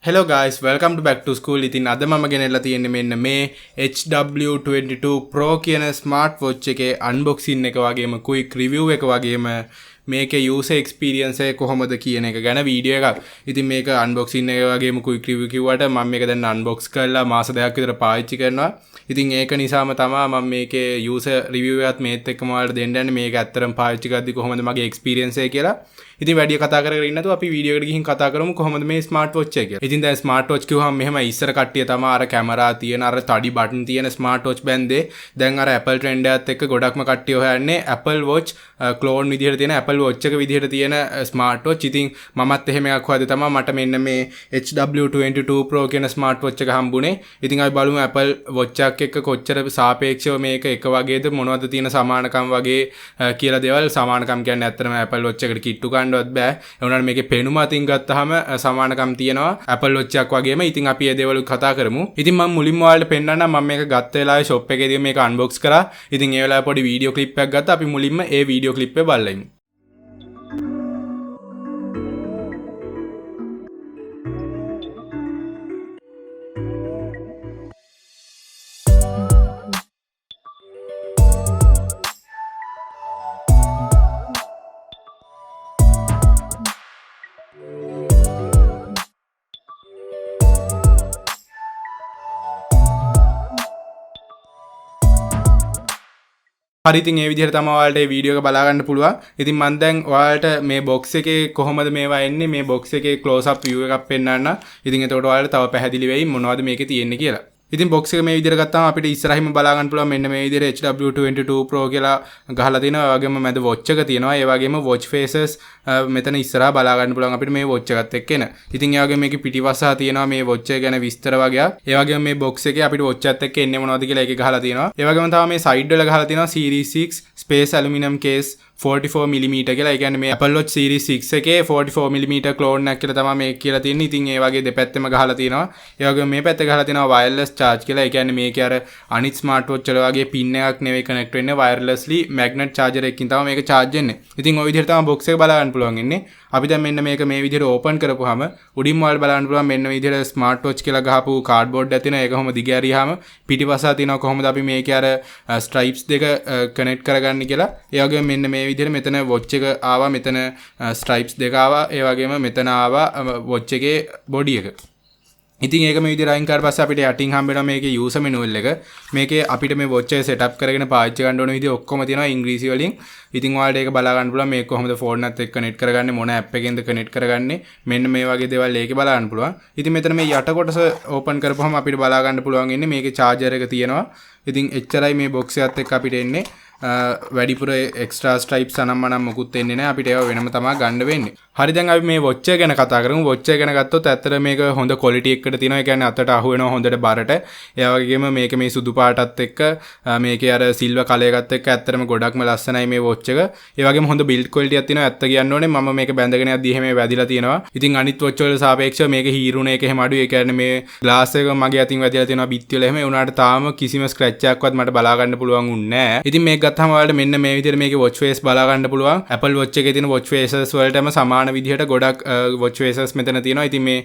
Hello guys, welcome to back to school. ඉතින් අද මම ගෙනල්ලා තියෙන්නේ මෙන්න මේ HW22 Pro කියන Smartwatch එකේ unboxing එක වගේම quick review එක වගේම මේකේ user experience එක කොහොමද කියන එක ගැන වීඩියෝ එකක්. ඉතින් මේක unboxing එක වගේම quick review කිව්වට මම මේක දැන් unbox කරලා මාස දෙකක් විතර පාවිච්චි කරනවා. ඉතින් ඒක නිසාම තමයි මම මේකේ user review එකත් මේත් එක්කම ඔයාලට දෙන්න යන්නේ. මේක ඇත්තටම පාවිච්චි කරද්දි කොහොමද මගේ experience එක කියලා. ඉතින් වැඩි කතා කරගෙන ඉන්නතු අපි වීඩියෝ එකට ගිහින් කතා කරමු කොහොමද මේ ස්මාර්ට් වොච් එක කියලා. ඉතින් දැන් ස්මාර්ට් වොච් කිව්වම මෙහෙම ඉස්සර කට්ටිය තමයි අර කැමරා තියෙන අර තඩි බටන් තියෙන ස්මාර්ට් වොච් බැන්දේ. දැන් අර Apple trend එකත් එක්ක ගොඩක්ම කට්ටිය හොයන්නේ Apple watch clone විදිහට තියෙන Apple watch එක විදිහට තියෙන ස්මාර්ට් වොච්. ඉතින් මමත් එහෙම එකක් හොයද්දී තමයි මට මෙන්න මේ HW22 Pro කියන ස්මාර්ට් වොච් එක හම්බුනේ. ඉතින් අපි බලමු Apple watch එකක් එක්ක කොච්චර සාපේක්ෂව මේක එක වගේද මොනවද තියෙන සමානකම් වගේ කියලා දේවල්. සමානකම් කියන්නේ ඇත්තටම Apple watch එකට කිට්ටු ගන්නවත් බෑ. ඒ වුණාට මේකේ පෙනුම අතින් ගත්තාම සමානකම් තියෙනවා Apple watch එකක් වගේම. ඉතින් අපි මේ දේවල් කතා කරමු. ඉතින් මම මුලින්ම ඔයාලට පෙන්නන්නම් මම මේක ගත්ත වෙලාවේ shop එකේදී මේක unbox කරා. ඉතින් ඒ වෙලාවේ පොඩි වීඩියෝ ක්ලිප් එකක් ගත්තා. අපි මුලින්ම ඒ වීඩියෝ ක්ලිප් එක බලලා ඉමු. හරි ඉතින් මේ විදිහට තමයි ඔයාලට මේ වීඩියෝ එක බලා ගන්න පුළුවන්. ඉතින් මම දැන් ඔයාලට මේ box එකේ කොහොමද මේවා එන්නේ මේ box එකේ close up view එකක් පෙන්නන්න. ඉතින් එතකොට ඔයාලට තව පැහැදිලි වෙයි මොනවද මේකේ තියෙන්නේ කියලා. ඉතින් box එක මේ විදිහට ගත්තාම අපිට ඉස්සරහින්ම බලා ගන්න පුළුවන් මෙන්න මේ විදිහට HW22 Pro කියලා ගහලා තියෙනවා. ඒ වගේම මැද watch එක තියෙනවා. ඒ වගේම watch faces මෙතන ඉස්සරහා බලා ගන්න පුළුවන් අපිට මේ watch එකත් එක්ක එන. ඉතින් ඒ වගේම මේකේ පිටිපස්සහා තියෙනවා මේ watch එක ගැන විස්තර වගේක්. ඒ වගේම මේ box එකේ අපිට watch එකත් එක්ක එන්නේ මොනවද කියලා ඒකේ ගහලා තියෙනවා. ඒ වගේම තමයි මේ side වල ගහලා තියෙනවා Series 6 space aluminum case 44mm කියලා. ඒ කියන්නේ මේ Apple Watch Series 6 එකේ 44mm clone එකක් කියලා තමයි මේක කියලා තියෙන්නේ. ඉතින් ඒ වගේ දෙපැත්තෙම ගහලා තියෙනවා. ඒ වගේම මේ පැත්තේ ගහලා තියෙනවා wireless charge කියලා. ඒ කියන්නේ මේකේ අර අනිත් smart watch වල වගේ pin එකක් නෙවෙයි connect වෙන්නේ wirelessly magnet charger එකකින් තමයි මේක charge වෙන්නේ. ඉතින් ওই විදිහට තමයි box එක බලා ගන්න පුළුවන් ඉන්නේ. අපි දැන් මෙන්න මේක මේ විදිහට open කරපුවාම උඩින්ම ඔයාලා බලන්න පුළුවන් මෙන්න මේ විදිහට smart watch කියලා ගහපු cardboard එකක් තියෙනවා. ඒක කොහොම දිග ඇරියාම පිටිපස්සට තියෙනවා කොහොමද අපි මේකේ අර stripes දෙක connect කරගන්නේ කියලා. ඒ වගේම මෙන්න මේ විදිහට මෙතන watch එක ආවා, මෙතන stripes දෙක ආවා, ඒ වගේම මෙතන ආවා watch එකේ body එක. ඉතින් ඒක මේ විදිහට අයින් කරලා පස්සේ අපිට යටින් හම්බ වෙනවා මේකේ user manual එක. මේකේ අපිට මේ watch එක setup කරගෙන පාවිච්චි කරන්න ඕන විදිහ ඔක්කොම තියෙනවා ඉංග්‍රීසි වලින්. ඉතින් ඔයාලට ඒක බලා ගන්න පුළුවන් මේක කොහොමද phone එකත් එක්ක connect කරගන්නේ, මොන app එකෙන්ද connect කරගන්නේ, මෙන්න මේ වගේ දේවල් ඒකේ බලා ගන්න පුළුවන්. ඉතින් මෙතන මේ යට කොටස open කරපුවම අපිට බලා ගන්න පුළුවන් ඉන්නේ මේකේ charger එක තියෙනවා. ඉතින් එච්චරයි මේ box එකත් එක්ක අපිට එන්නේ. වැඩිපුර extra stripes අනම්මනම් මොකුත් එන්නේ නැහැ. අපිට ඒවා වෙනම තමයි ගන්න වෙන්නේ. හරි දැන් අපි මේ watch එක ගැන කතා කරමු. watch එක ගැන ගත්තොත් ඇත්තට මේක හොඳ quality එකකට තියෙනවා. ඒ කියන්නේ අතට අහු වෙනවා හොඳට බරට. ඒ වගේම මේක මේ සුදු පාටත් එක්ක මේකේ අර silver color එකත් එක්ක ඇත්තටම ගොඩක්ම ලස්සනයි මේ watch එක. ඒ වගේම හොඳ build quality එකක් තියෙනවා. ඇත්ත කියන්න ඕනේ මම මේක බැඳගෙන යද්දි එහෙම වැදිලා තියෙනවා. ඉතින් අනිත් watch වල සාපේක්ෂව මේක හීරුණ එක එහෙම අඩුයි. ඒ කියන්නේ මේ glass එක මගේ අතින් වැදිලා තියෙනවා බිත්ති වල එහෙම. ඒ උනාට තාම කිසිම scratch එකක්වත් මට බලා ගන්න පුළුවන් උන්නේ නැහැ. ඉතින් මේක ගත්තාම ඔයාලට මෙන්න මේ විදිහට මේකේ watch face බලා ගන්න පුළුවන්. Apple watch එකේ තියෙන watch faces වලටම සමාන විදිහට ගොඩක් watch faces මෙතන තියෙනවා. ඉතින් මේ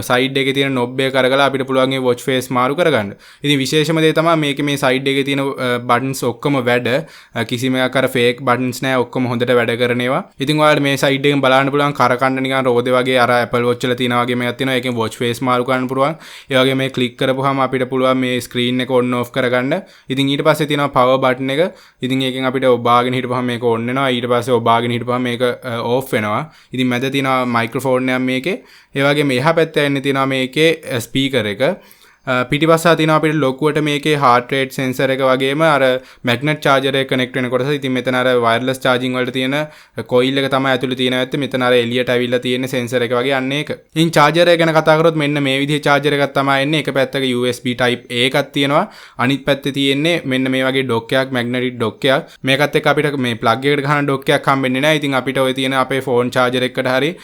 side එකේ තියෙන knob එක කරගලා අපිට පුළුවන් මේ watch face මාරු කරගන්න. ඉතින් විශේෂම දේ තමයි මේකේ මේ side එකේ තියෙන buttons ඔක්කොම වැඩ. කිසිම එකක් අර fake buttons නැහැ. ඔක්කොම හොඳට වැඩ කරන ඒවා. ඉතින් ඔයාලට මේ side එකෙන් බලන්න පුළුවන් කරකන්න නිකන් රෝදේ වගේ අර Apple watch වල තියෙනා වගේ මේකක් තියෙනවා. ඒකෙන් watch face මාරු කරන්න පුළුවන්. ඒ වගේ මේ click කරපුවාම අපිට පුළුවන් මේ screen එක on off කරගන්න. ඉතින් ඊට පස්සේ තියෙනවා power button එක. ඉතින් ඒකෙන් අපිට ඔබාගෙන හිටපුවාම මේක on වෙනවා. ඊට පස්සේ ඔබාගෙන හිටපුවාම මේක off වෙනවා. ඉතින් මැද තියෙනවා මයික්‍රොෆෝන් එකක් මේකේ. ඒ වගේම එහා පැත්තේ ඉන්නේ තියෙනවා මේකේ ස්පීකර් එක. පිටිපස්සට තියෙනවා අපිට ලොකුවට මේකේ heart rate sensor එක වගේම අර magnet charger එක connect වෙන කොටස. ඉතින් මෙතන අර wireless charging වලට තියෙන coil එක තමයි ඇතුලේ තියෙන ඇත්තේ. මෙතන අර එළියට ඇවිල්ලා තියෙන sensor එක වගේ අන්න ඒක. ඉතින් charger එක ගැන කතා කරොත් මෙන්න මේ විදිහේ charger එකක් තමයි එන්නේ. එක පැත්තක USB type A එකක් තියෙනවා. අනිත් පැත්තේ තියෙන්නේ මෙන්න මේ වගේ dock එකක්, magnetic dock එකක්. මේකත් එක්ක අපිට මේ plug එකට ගහන dock එකක් හම්බෙන්නේ නැහැ. ඉතින් අපිට ඔය තියෙන අපේ phone charger එකකට හරි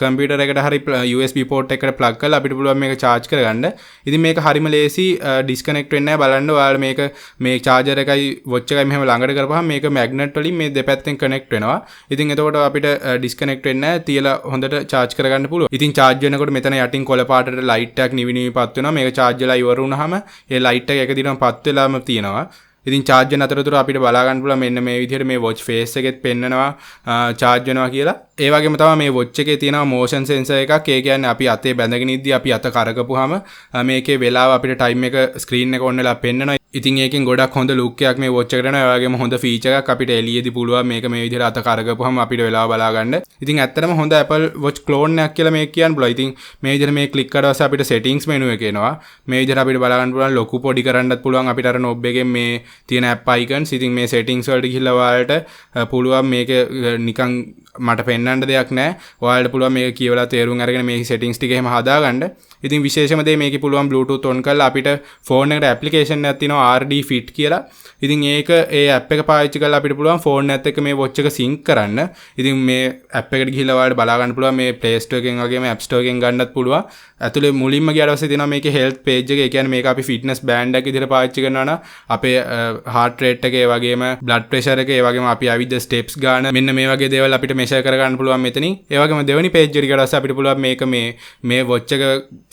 computer එකට හරි USB port එකකට plug කරලා අපිට පුළුවන් මේක charge කරගන්න. ඉතින් මේක හරිම ලේසි ඩිස්කනෙක්ට් වෙන්නේ නැහැ. බලන්න ඔයාලා මේක මේ charger එකයි watch එකයි මෙහෙම ළඟට කරපුවාම මේක magnet වලින් මේ දෙපැත්තෙන් connect වෙනවා. ඉතින් එතකොට අපිට ඩිස්කනෙක්ට් වෙන්නේ නැහැ. තියලා හොඳට charge කරගන්න පුළුවන්. ඉතින් charge වෙනකොට මෙතන යටින් කොළ පාටට light එකක් නිවි පත් වෙනවා. මේක charge වෙලා ඉවර වුණාම ඒ light එක එක දිනම පත් වෙලාම තියෙනවා. ඉතින් charge වෙන අතරතුර අපිට බලා ගන්න පුළුවන් මෙන්න මේ විදිහට මේ watch face එකෙත් පෙන්නනවා charge වෙනවා කියලා. ඒ වගේම තමයි මේ watch එකේ තියෙනවා motion sensor එකක්. ඒ කියන්නේ අපි අතේ බැඳගෙන ඉද්දි අපි අත කරකපුවාම මේකේ වෙලාව අපිට time එක screen එක on වෙලා පෙන්නනවා. ඉතින් ඒකෙන් ගොඩක් හොඳ look එකක් මේ watch එකට එනවා. ඒ වගේම හොඳ feature එකක් අපිට එළියේදී පුළුවන් මේක මේ විදිහට අත කරකපුවාම අපිට වෙලාව බලා ගන්න. ඉතින් ඇත්තටම හොඳ Apple Watch clone එකක් කියලා මේක කියන්න පුළුවන්. ඉතින් මේ විදිහට මේ click කරලා පස්සේ අපිට settings menu එක එනවා. මේ විදිහට අපිට බලා ගන්න පුළුවන් ලොකු පොඩි කරන්නත් පුළුවන් අපිට අර knob එකෙන් මේ තියෙන app icons. ඉතින් මේ settings වලට ගිහිල්ලා ඔයාලට පුළුවන් මේක නිකන් මට පෙන්වන්න දෙයක් නැහැ. ඔයාලට පුළුවන් මේක කියවලා තේරුම් අරගෙන මේ settings ටික එහෙම හදාගන්න. ඉතින් විශේෂම දේ මේකේ පුළුවන් Bluetooth on කරලා අපිට phone එකට application එකක් තියෙනවා RD Fit කියලා. ඉතින් ඒක ඒ app එක පාවිච්චි කරලා අපිට පුළුවන් phone එකත් එක්ක මේ watch එක sync කරන්න. ඉතින් මේ app එකට ගිහිල්ලා ඔයාලට බලා ගන්න පුළුවන් මේ Play Store එකෙන් වගේම App Store එකෙන් ගන්නත් පුළුවන්. ඇතුලේ මුලින්ම ගියාට පස්සේ තියෙනවා මේකේ health page එක. ඒ කියන්නේ මේක අපි fitness band එකක් විදිහට පාවිච්චි කරනවා නම් අපේ heart rate එක, ඒ වගේම blood pressure එක, ඒ වගේම අපි ඇවිද්ද steps ගන්න, මෙන්න මේ වගේ දේවල් අපිට measure කරගන්න පුළුවන් මෙතනින්. ඒ වගේම දෙවෙනි page එකට ගියාට පස්සේ අපිට පුළුවන් මේක මේ watch එක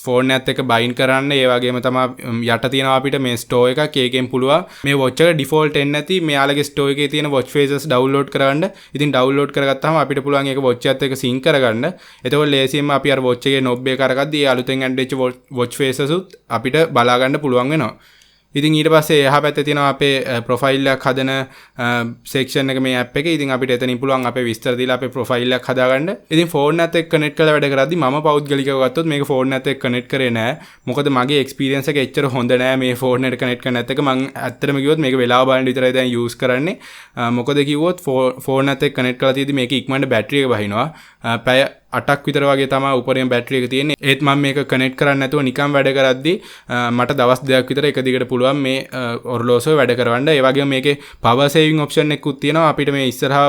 phone එකත් එක්ක bind කරන්න. ඒ වගේම තමයි යට තියෙනවා අපිට මේ store එකක්. ඒකෙන් පුළුවන් මේ watch එක default එන්නේ නැති මෙයාලගේ store එකේ තියෙන watch faces download කරගන්න. ඉතින් download කරගත්තාම අපිට පුළුවන් ඒක watch එකත් එක්ක sync කරගන්න. එතකොට ලේසියෙන්ම අපි අර watch එකේ knob එක කරගද්දී අලුතෙන් add වෙච්ච watch faces උත් අපිට බලා ගන්න පුළුවන් වෙනවා. ඉතින් ඊට පස්සේ එහා පැත්තේ තියෙනවා අපේ ප්‍රොෆයිල් එකක් හදන සෙක්ෂන් එක මේ app එකේ. ඉතින් අපිට එතනින් පුළුවන් අපේ විස්තර දීලා අපේ ප්‍රොෆයිල් එකක් හදාගන්න. ඉතින් ෆෝන් එකත් එක්ක කනෙක්ට් කරලා වැඩ කරද්දි මම පෞද්ගලිකව ගත්තොත් මේක ෆෝන් එකත් එක්ක කනෙක්ට් කරේ නෑ. මොකද මගේ එක්ස්පීරියන්ස් එක එච්චර හොඳ නෑ මේ ෆෝන් එකට කනෙක්ට් කරන්නත් එක්ක. මම ඇත්තටම කිව්වොත් මේක වෙලාව බලන්න විතරයි දැන් යූස් කරන්නේ. මොකද කිව්වොත් ෆෝන් එකත් එක්ක කනෙක්ට් කරලා තියෙදි මේක ඉක්මනට බැටරි එක බහිනවා. පැය 8ක් විතර වගේ තමයි උපරිම බැටරි එක තියෙන්නේ. ඒත් මම මේක කනෙක්ට් කරන්නේ නැතුව නිකන් වැඩ කරද්දී මට දවස් 2ක් විතර එක දිගට පුළුවන් මේ ඔරලෝසුව වැඩ කරවන්න. ඒ වගේම මේකේ power saving option එකකුත් තියෙනවා. අපිට මේ ඉස්සරහා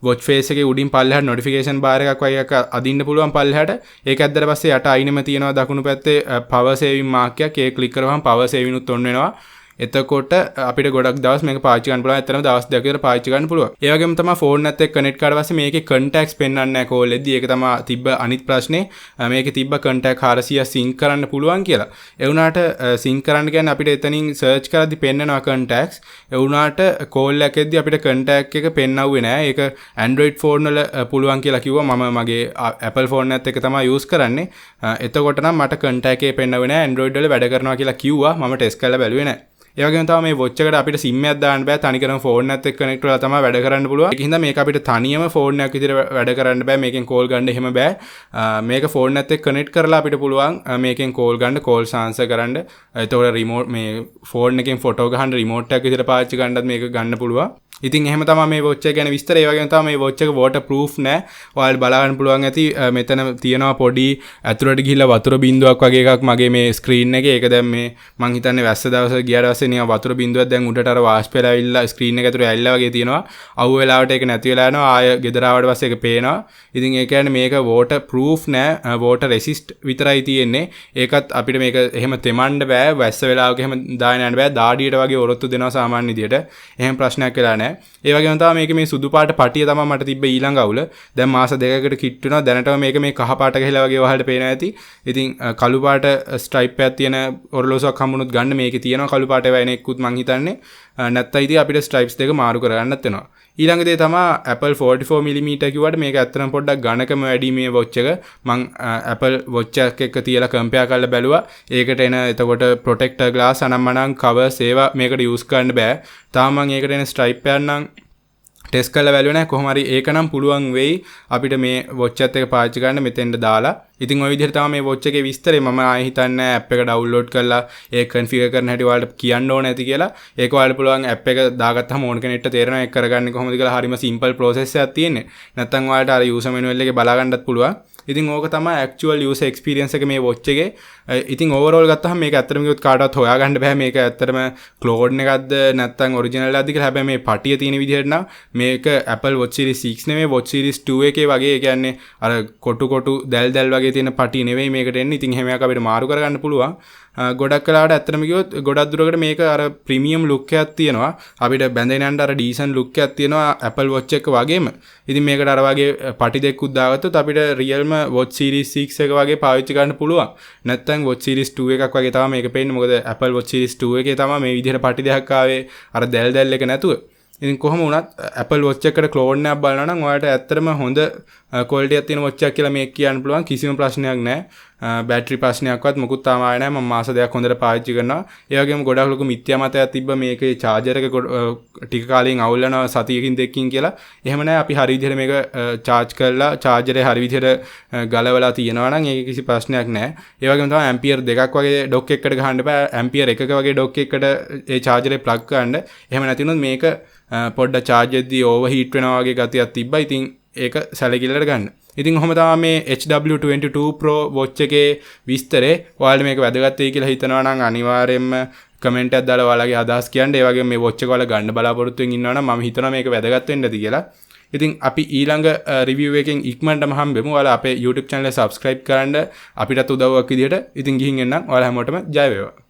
watch face එකේ උඩින් පල්ලෙහාට notification bar එකක් වගේ එකක් අදින්න පුළුවන් පල්ලෙහාට. ඒක ඇද්දට පස්සේ යට අයිනෙම තියෙනවා දකුණු පැත්තේ power saving mark එකක්. ඒක ක්ලික් කරවහම power saving උත් on වෙනවා. එතකොට අපිට ගොඩක් දවස් මේක පාවිච්චි කරන්න පුළුවන්. ඇත්තටම දවස් දෙකක් විතර පාවිච්චි කරන්න පුළුවන්. ඒ වගේම තමයි ෆෝන් එකත් එක්ක කනෙක්ට් කරලා පස්සේ මේකේ contacts පෙන්වන්නේ නැහැ කෝල් එකදී. ඒක තමයි තිබ්බ අනිත් ප්‍රශ්නේ. මේකේ තිබ්බ contact 400 sync කරන්න පුළුවන් කියලා. ඒ වුණාට sync කරන්න කියන්නේ අපිට එතනින් search කරද්දි පෙන්නනවා contacts. ඒ වුණාට කෝල් එකකදී අපිට contact එක පෙන්නවුවේ නැහැ. ඒක Android phone වල පුළුවන් කියලා කිව්වා. මම මගේ Apple phone එකත් එක්ක තමයි use කරන්නේ. එතකොට නම් මට contact එකේ පෙන්නවුවේ නැහැ. Android වල වැඩ කරනවා කියලා කිව්වා. මම test කරලා බැලුවේ නැහැ. ඒ වගේම තමයි මේ watch එකට අපිට SIM එකක් දාන්න බෑ. තනිකරම ෆෝන් එකත් එක්ක කනෙක්ට් වෙලා තමයි වැඩ කරන්න පුළුවන්. ඒකින්ද මේක අපිට තනියම ෆෝන් එකක් විදිහට වැඩ කරන්න බෑ. මේකෙන් කෝල් ගන්න එහෙම බෑ. මේක ෆෝන් එකත් එක්ක කනෙක්ට් කරලා අපිට පුළුවන් මේකෙන් කෝල් ගන්න, කෝල්ස් ආන්සර් කරන්න. එතකොට රිමෝට් මේ ෆෝන් එකෙන් ෆොටෝ ගහන්න රිමෝට් එකක් විදිහට පාවිච්චි කරන්නත් මේක ගන්න පුළුවන්. ඉතින් එහෙම තමයි මේ watch එක ගැන විස්තර. ඒ වගේම තමයි මේ watch එක waterproof නෑ. ඔයාලට බලා ගන්න පුළුවන් ඇති මෙතන තියෙනවා පොඩි ඇතුළට ගිහිල්ලා වතුර බින්දුවක් වගේ එකක් මගේ මේ ස්ක්‍රීන් එකේ. ඒක දැන් මේ මං හිතන්නේ වැස්ස දවසක ගියාට පස්සේ නිකන් වතුර බින්දුවක් දැන් උඩට අර වාෂ්ප වෙලා ඇවිල්ලා ස්ක්‍රීන් එක ඇතුලේ ඇවිල්ලා වගේ තියෙනවා. අවු වෙලාවට ඒක නැති වෙලා යනවා. ආය ගෙදර ආවට පස්සේ ඒක පේනවා. ඉතින් ඒ කියන්නේ මේක waterproof නෑ. water resist විතරයි තියෙන්නේ. ඒකත් අපිට මේක එහෙම තෙමන්න බෑ. වැස්ස වෙලාවක එහෙම දාගෙන යන්න බෑ. දාඩියට වගේ ඔරොත්තු දෙනවා සාමාන්‍ය විදියට. එහෙම ප්‍රශ්නයක් වෙලා නෑ. ඒ වගේම තමයි මේක මේ සුදු පාට පටිය තමයි මට තිබ්බ ඊළඟ අවුල. දැන් මාස දෙකකට කිට් වෙනවා. දැනටම මේක මේ කහ පාට ගහලා වගේ වහලට පේනවා ඇති. ඉතින් කළු පාට ස්ට්‍රයිප් එකක් තියෙන ඔරලෝසුවක් හම්බුනොත් ගන්න. මේකේ තියෙනවා කළු පාට වෙන එකකුත් මං හිතන්නේ. නැත්නම් ඉතින් අපිට ස්ට්‍රයිප්ස් දෙක මාරු කරගන්නත් වෙනවා. ඊළඟ දේ තමයි Apple 44mm කිව්වට මේක ඇත්තටම පොඩ්ඩක් ඝනකම වැඩි මේ watch එක. මං Apple watch එකක් එක්ක තියලා කම්පෙයාර් කරලා බැලුවා. ඒකට එන එතකොට protector glass අනම්මනම් covers ඒවා මේකට use කරන්න බෑ. තාම මං ඒකට එන stripe එකක් නම් ටෙස්ට් කරලා බැලුවේ නැහැ. කොහොම හරි ඒක නම් පුළුවන් වෙයි අපිට මේ watch එකත් එක පාවිච්චි කරන්න මෙතෙන්ට දාලා. ඉතින් ওই විදිහට තමයි මේ watch එකේ විස්තරය. මම ආයෙ හිතන්නේ app එක download කරලා ඒක configure කරන හැටි ඔයාලට කියන්න ඕන ඇති කියලා. ඒක ඔයාලට පුළුවන් app එක දාගත්තාම ඕන කෙනෙක්ට තේරෙනවා ඒක කරගන්නේ කොහොමද කියලා. හරිම simple process එකක් තියෙන්නේ. නැත්නම් ඔයාලට අර user manual එකේ බලා ගන්නත් පුළුවන්. ඉතින් ඕක තමයි actual user experience එක මේ watch එකේ. ඉතින් overall ගත්තහම මේක ඇත්තටම කිව්වොත් කාටවත් හොයාගන්න බෑ මේක ඇත්තටම clone එකක්ද නැත්නම් original එකක්ද කියලා. හැබැයි මේ පටිය තියෙන විදිහට නම් මේක Apple Watch Series 6 නෙමෙයි Watch Series 2 එකේ වගේ. ඒ කියන්නේ අර කොටු දැල් වගේ තියෙන පටිය නෙවෙයි මේකට එන්නේ. ඉතින් එහෙම එකක් අපිට මාරු කරගන්න පුළුවන්. ගොඩක් කලාවට ඇත්තටම කිව්වොත් ගොඩක් දුරකට මේක අර ප්‍රීමියම් ලුක් එකක් තියෙනවා. අපිට බැඳගෙන යන්න අර ඩීසන්ට් ලුක් එකක් තියෙනවා Apple Watch එක වගේම. ඉතින් මේකට අර වගේ පටි දෙකකුත් දාගත්තොත් අපිට රියල්ම Watch Series 6 එක වගේ පාවිච්චි කරන්න පුළුවන්. නැත්නම් Watch Series 2 එකක් වගේ තමයි මේක පේන්නේ. මොකද Apple Watch Series 2 එකේ තමයි මේ විදිහට පටි දෙකක් ආවේ අර දැල් එක නැතුව. ඉතින් කොහොම වුණත් Apple Watch එකකට ක්ලෝන් එකක් බලනවා නම් ඔයාලට ඇත්තටම හොඳ ක්වොලිටි එකක් තියෙන watch එකක් කියලා මේක කියන්න පුළුවන්. කිසිම ප්‍රශ්නයක් නැහැ. බැටරි ප්‍රශ්නයක්වත් මොකුත් තාම ආවේ නැහැ. මම මාස දෙකක් හොඳට පාවිච්චි කරනවා. ඒ වගේම ගොඩක් ලොකු මිත්‍යා මතයක් තිබ්බ මේකේ charger එක ටික කාලෙකින් අවුල් වෙනවා සතියකින් දෙකකින් කියලා. එහෙම නැහැ. අපි හරි විදිහට මේක charge කරලා charger එක හරි විදිහට ගලවලා තියෙනවා නම් ඒක කිසි ප්‍රශ්නයක් නැහැ. ඒ වගේම තමයි ampere දෙකක් වගේ dock එකකට ගහන්න බෑ. ampere එකක වගේ dock එකකට ඒ charger එක plug කරන්න. එහෙම නැති වුණොත් මේක පොඩ්ඩ charge එකදී overheat වෙනවා වගේ ගතියක් තිබ්බා. ඉතින් ඒක සැලකිල්ලට ගන්න. ඉතින් කොහොම තමයි මේ HW22 Pro watch එකේ විස්තරේ. ඔයාලට මේක වැදගත් වෙයි කියලා හිතනවා නම් අනිවාර්යයෙන්ම කමෙන්ට් එකක් දාලා ඔයාලගේ අදහස් කියන්න. ඒ වගේම මේ watch එක ඔයාලා ගන්න බලාපොරොත්තු වෙමින් ඉන්නවා නම් මම හිතනවා මේක වැදගත් වෙන්න ඇති කියලා. ඉතින් අපි ඊළඟ රිවිව් එකෙන් ඉක්මනටම හම්බෙමු. ඔයාලා අපේ YouTube channel එක subscribe කරන්න අපිටත් උදව්වක් විදියට. ඉතින් ගිහින් එන්නම්. ඔයාලා හැමෝටම ජය වේවා.